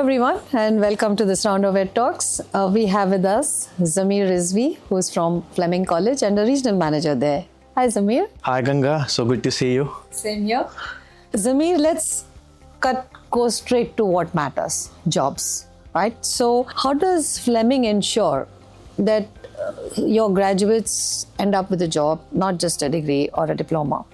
everyone, and welcome to this round of EdTalks. We have with us Zameer Rizvi, who is from Fleming College and a regional manager there. Hi, Zameer. Hi, Ganga. So good to see you. Same here. Zameer, let's go straight to what matters, jobs, right? So how does Fleming ensure that your graduates end up with a job, not just a degree or a diploma?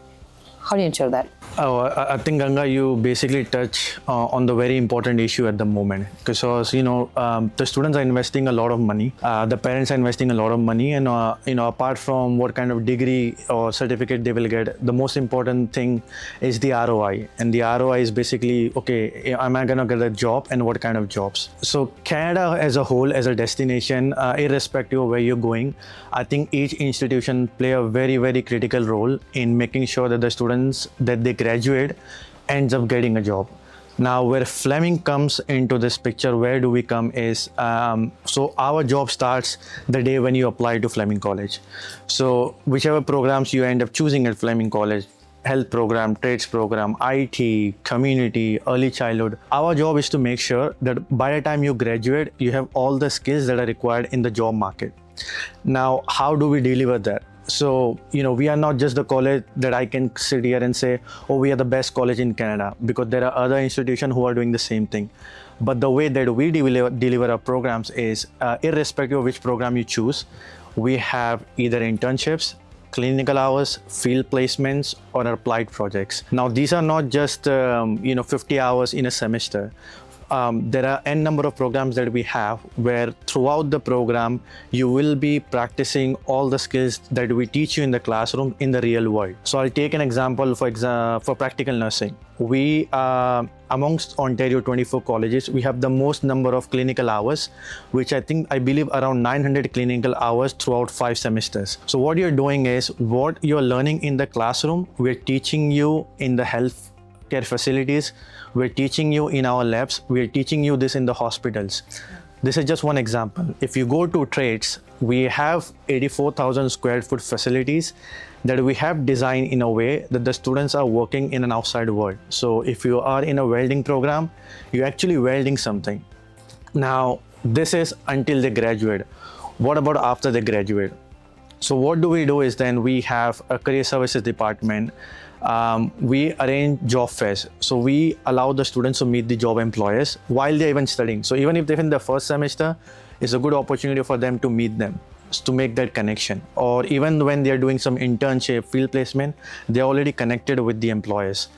How do you ensure that? I think, Ganga, you basically touch on the very important issue at the moment, because the students are investing a lot of money, the parents are investing a lot of money, and apart from what kind of degree or certificate they will get, the most important thing is the ROI. And the ROI is basically, okay, am I gonna get a job, and what kind of jobs? So Canada as a whole, as a destination, irrespective of where you're going, I think each institution play a very, very critical role in making sure that the students that they graduate ends up getting a job. Now, where Fleming comes into this picture, where do we come is, so our job starts the day when you apply to Fleming College. So whichever programs you end up choosing at Fleming College, health program, trades program, IT, community, early childhood, our job is to make sure that by the time you graduate, you have all the skills that are required in the job market. Now, how do we deliver that? So, we are not just the college that I can sit here and say, oh, we are the best college in Canada, because there are other institutions who are doing the same thing. But the way that we deliver our programs is, irrespective of which program you choose, we have either internships, clinical hours, field placements, or applied projects. Now, these are not just, 50 hours in a semester. There are n number of programs that we have where throughout the program you will be practicing all the skills that we teach you in the classroom in the real world. So I'll take an example for practical nursing. We amongst Ontario 24 colleges, we have the most number of clinical hours, which I believe around 900 clinical hours throughout 5 semesters. So what you're doing is, what you're learning in the classroom, we're teaching you in the health care facilities, we're teaching you in our labs, we're teaching you this in the hospitals. This is just one example. If you go to trades, we have 84,000 square foot facilities that we have designed in a way that the students are working in an outside world. So if you are in a welding program, you're actually welding something. Now, this is until they graduate. What about after they graduate? So what do we do is, then we have a career services department. We arrange job fairs. So we allow the students to meet the job employers while they're even studying. So even if they're in the first semester, it's a good opportunity for them to meet them, to make that connection. Or even when they're doing some internship, field placement, they're already connected with the employers.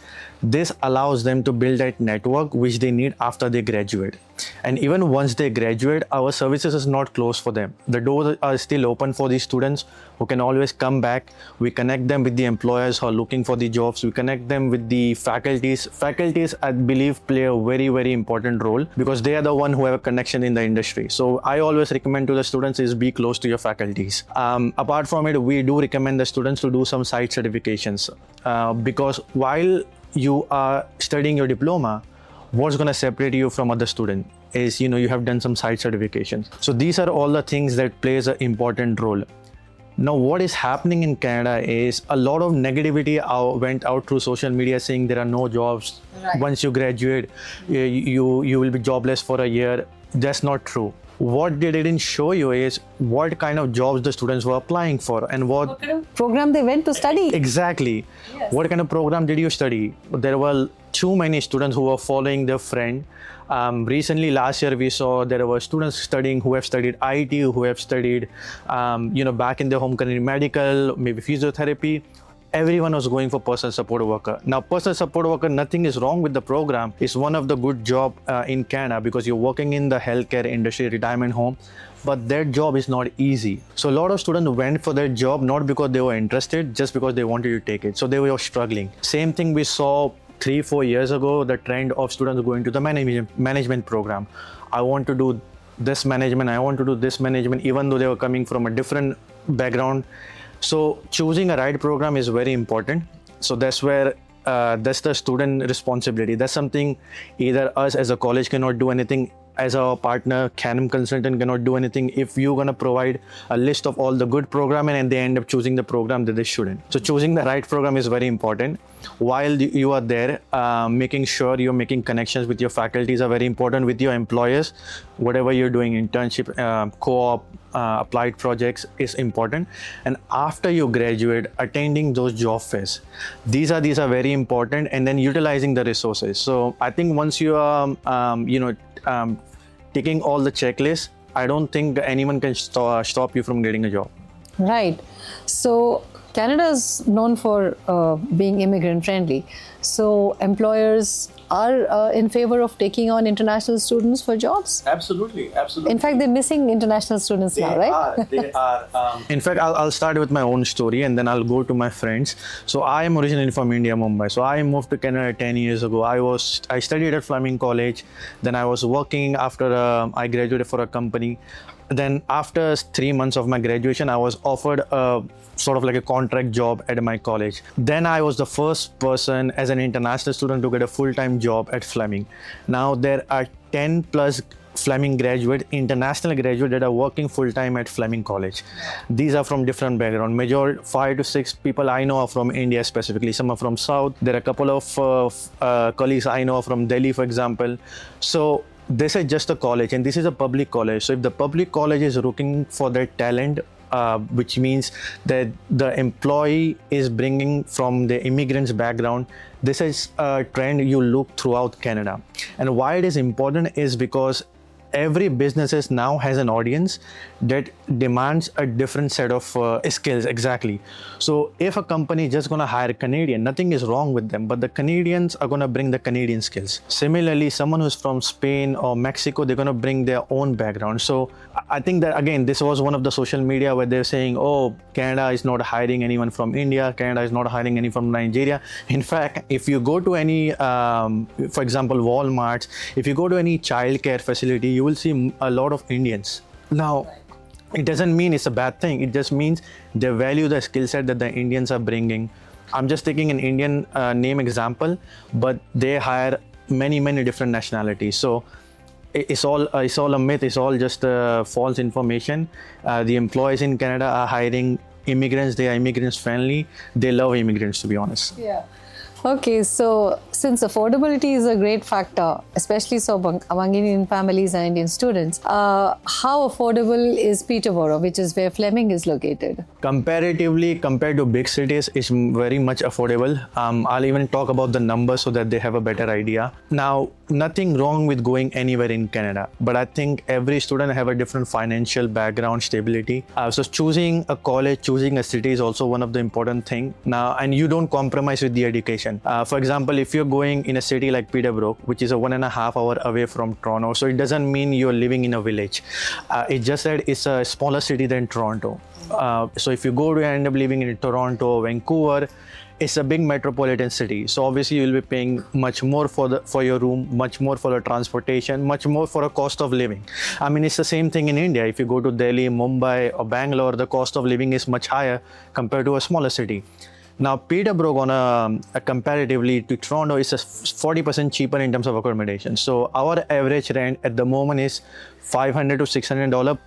This allows them to build that network which they need after they graduate. And even once they graduate, our services is not closed for them. The doors are still open for these students who can always come back. We connect them with the employers who are looking for the jobs. We connect them with the faculties. Faculties, I believe, play a very, very important role, because they are the one who have a connection in the industry. So I always recommend to the students is be close to your faculties. Apart from it, we do recommend the students to do some site certifications, because while you are studying your diploma, what's going to separate you from other students is, you have done some site certifications. So these are all the things that plays an important role. Now, what is happening in Canada is a lot of negativity went out through social media saying there are no jobs. Right. Once you graduate, you will be jobless for a year. That's not true. What they didn't show you is what kind of jobs the students were applying for, and what kind of program they went to study. Exactly. Yes. What kind of program did you study? There were too many students who were following their friend. Recently, last year, we saw there were students studying who have studied IT, who have studied, back in their home country, medical, maybe physiotherapy. Everyone was going for personal support worker. Now, personal support worker, nothing is wrong with the program. It's one of the good job in Canada, because you're working in the healthcare industry, retirement home, but their job is not easy. So a lot of students went for their job not because they were interested, just because they wanted to take it. So they were struggling. Same thing we saw 3-4 years ago, the trend of students going to the management program. I want to do this management, I want to do this management, even though they were coming from a different background. So choosing a right program is very important. So that's where that's the student responsibility. That's something either us as a college cannot do anything as our partner, Canam consultant cannot do anything if you're going to provide a list of all the good program and they end up choosing the program that they shouldn't. So choosing the right program is very important. While you are there, making sure you're making connections with your faculties are very important, with your employers. Whatever you're doing, internship, co-op, applied projects is important. And after you graduate, attending those job fairs, these are very important, and then utilizing the resources. So I think once you are ticking all the checklists, I don't think anyone can stop you from getting a job. Right. So Canada is known for being immigrant friendly. So employers are in favor of taking on international students for jobs? Absolutely. In fact, they're missing international students now, right? They are. In fact, I'll start with my own story and then I'll go to my friends. So I am originally from India, Mumbai. So I moved to Canada 10 years ago. I studied at Fleming College. Then I was working after I graduated for a company. Then after 3 months of my graduation, I was offered a sort of like a contract job at my college. Then I was the first person as an international student to get a full-time job at Fleming. Now there are 10 plus Fleming graduate, international graduate that are working full-time at Fleming College. These are from different background. Major 5 to 6 people I know are from India specifically. Some are from South. There are a couple of colleagues I know from Delhi, for example. So this is just a college and this is a public college. So if the public college is looking for their talent, which means that the employee is bringing from the immigrants background, this is a trend you look throughout Canada. And why it is important is because every businesses now has an audience that demands a different set of skills. Exactly. So if a company is just going to hire a Canadian, nothing is wrong with them, but the Canadians are going to bring the Canadian skills. Similarly, someone who's from Spain or Mexico, they're going to bring their own background. So I think that, again, this was one of the social media where they're saying, oh, Canada is not hiring anyone from India, Canada is not hiring anyone from Nigeria. In fact, if you go to any, for example, Walmart, if you go to any childcare facility, you will see a lot of Indians. Now, it doesn't mean it's a bad thing. It just means they value the skill set that the Indians are bringing. I'm just taking an Indian name example, but they hire many different nationalities. So it's all a myth. It's all just false information. The employees in Canada are hiring immigrants. They are immigrants friendly. They love immigrants, to be honest. Yeah. Okay, so since affordability is a great factor, especially so among Indian families and Indian students, how affordable is Peterborough, which is where Fleming is located? Comparatively, compared to big cities, it's very much affordable. I'll even talk about the numbers so that they have a better idea. Now, nothing wrong with going anywhere in Canada, but I think every student have a different financial background, stability. So choosing a college, choosing a city is also one of the important thing. Now, and you don't compromise with the education. For example, if you're going in a city like Peterborough, which is a 1.5 hour away from Toronto, so it doesn't mean you're living in a village. It's just that it's a smaller city than Toronto. So if you go to end up living in Toronto, Vancouver, it's a big metropolitan city. So obviously you'll be paying much more for your room, much more for the transportation, much more for a cost of living. I mean, it's the same thing in India. If you go to Delhi, Mumbai or Bangalore, the cost of living is much higher compared to a smaller city. Now, Peterborough on a comparatively to Toronto is 40% cheaper in terms of accommodation. So our average rent at the moment is $500 to $600.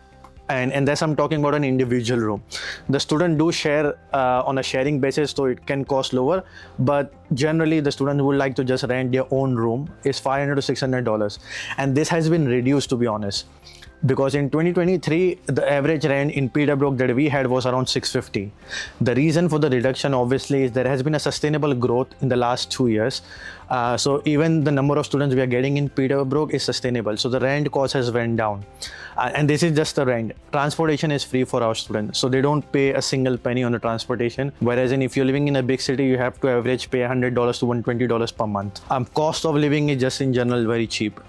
And that's I'm talking about an individual room. The student do share on a sharing basis, so it can cost lower. But generally, the student would like to just rent their own room is $500 to $600. And this has been reduced, to be honest. Because in 2023, the average rent in Peterborough that we had was around $650. The reason for the reduction, obviously, is there has been a sustainable growth in the last 2 years. So even the number of students we are getting in Peterborough is sustainable. So the rent cost has went down. And this is just the rent. Transportation is free for our students. So they don't pay a single penny on the transportation. Whereas if you're living in a big city, you have to average pay $100 to $120 per month. Cost of living is just in general very cheap.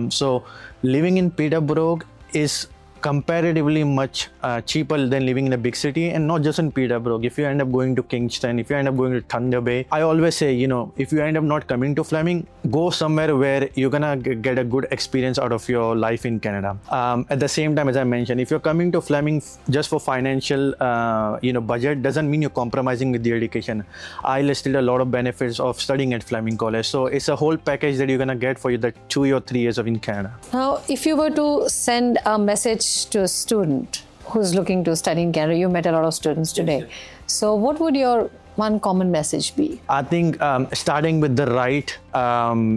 So living in Peterborough is comparatively much cheaper than living in a big city, and not just in Peterborough. If you end up going to Kingston, if you end up going to Thunder Bay, I always say, if you end up not coming to Fleming, go somewhere where you're gonna get a good experience out of your life in Canada. At the same time, as I mentioned, if you're coming to Fleming just for financial, budget, doesn't mean you're compromising with the education. I listed a lot of benefits of studying at Fleming College, so it's a whole package that you're gonna get for the 2 or 3 years of in Canada. Now, if you were to send a message to a student who's looking to study in Canada, you met a lot of students today. Yes. So what would your one common message be? I think starting with the right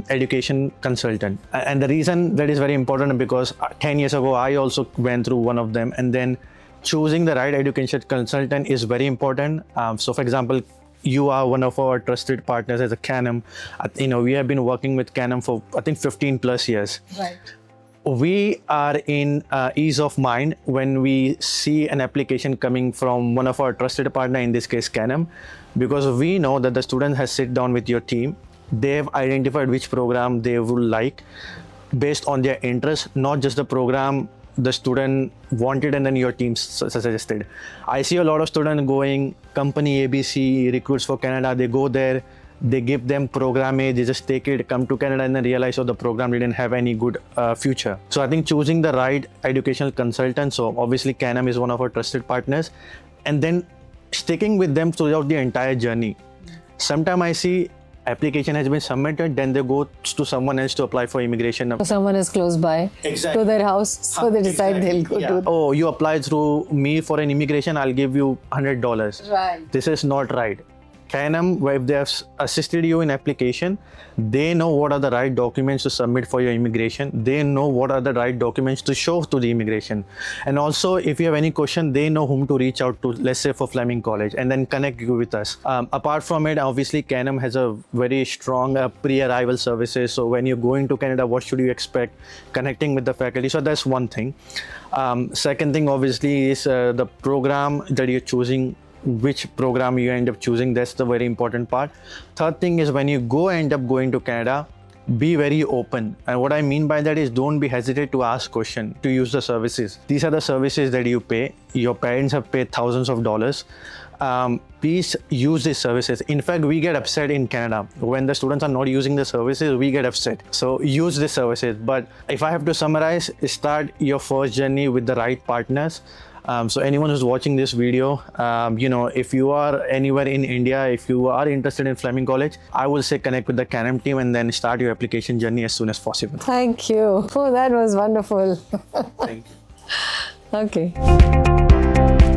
education consultant. And the reason that is very important because 10 years ago, I also went through one of them, and then choosing the right education consultant is very important. So for example, you are one of our trusted partners as a Canam. We have been working with Canam for, I think, 15 plus years. Right. We are in ease of mind when we see an application coming from one of our trusted partner, in this case Canam, because we know that the student has sit down with your team. They have identified which program they would like based on their interest, not just the program the student wanted and then your team suggested. I see a lot of students going company ABC, recruits for Canada. They go there, they give them program A, they just take it, come to Canada, and then realize, the program didn't have any good future. So I think choosing the right educational consultant, so obviously Canam is one of our trusted partners, and then sticking with them throughout the entire journey. Sometimes I see application has been submitted, then they go to someone else to apply for immigration. So someone is close by to their house, so they decide they'll go to. Oh, you applied through me for an immigration, I'll give you $100. Right. This is not right. Canam, if they have assisted you in application, they know what are the right documents to submit for your immigration. They know what are the right documents to show to the immigration. And also, if you have any question, they know whom to reach out to, let's say for Fleming College, and then connect you with us. Apart from it, obviously, Canam has a very strong pre-arrival services. So when you're going to Canada, what should you expect? Connecting with the faculty. So that's one thing. Second thing, obviously, is the program that you're choosing. Which program you end up choosing, that's the very important part. Third thing is when you end up going to Canada, be very open. And what I mean by that is don't be hesitant to ask questions, to use the services. These are the services that you pay. Your parents have paid thousands of dollars. Please use these services. In fact, we get upset in Canada. When the students are not using the services, we get upset. So use the services. But if I have to summarize, start your first journey with the right partners. So anyone who's watching this video, if you are anywhere in India, if you are interested in Fleming College, I will say connect with the Canam team and then start your application journey as soon as possible. Thank you. Oh, that was wonderful. Thank you. Okay.